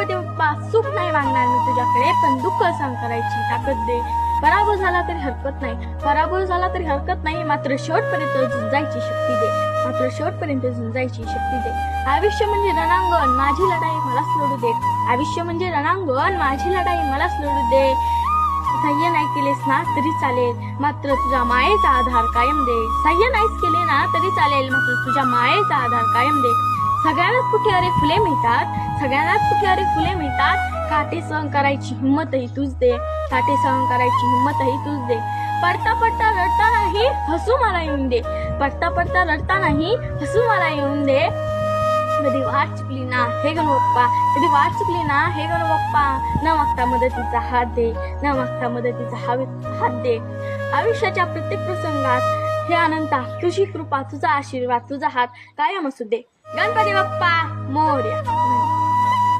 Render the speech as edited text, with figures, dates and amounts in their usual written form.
गणपती बाप्पा सुख नाही मागणार मी तुझ्याकडे, पण दुःख सहन करायची ताकद दे. पराभव झाला तरी हरकत नाही, पराभव झाला तरी हरकत नाही, मात्र शेवटपर्यंत झुंजायची शक्ती दे, मात्र शेवटपर्यंत झुंजायची शक्ती दे. आयुष्य म्हणजे रणांगण, माझी लढाई मलाच लढू दे. आयुष्य म्हणजे रणांगण, माझी लढाई मलाच लढू दे. सह्य नाही केलेस ना तरी चालेल, मात्र तुझ्या मायेचा आधार कायम दे. सह्य नाहीच केले ना तरी चालेल, मात्र तुझ्या मायेचा आधार कायम दे. सगळ्यांनाच कुठे अरे फुले मिळतात, सगळ्यांनाच कुठे अरे फुले मिळतात. काटे सहन करायची हिंमतही तूच दे, काटे सहन करायची हिंमतही तूच दे. पडता पडता रडता नाही हसू मला येऊन दे, पडता पडता रडता नाही हसू मला येऊन दे. कधी वाट चुकली ना हे गणू बाप्पा, कधी वाट चुकली ना हे गणू बाप्पा, न मागता मदतीचा हात दे, न मागता मदतीचा हात दे. आयुष्याच्या प्रत्येक प्रसंगात हे अनंता तुझी कृपा, तुझा आशीर्वाद, तुझा हात कायम असू दे. गणपती बाप्पा मोरया.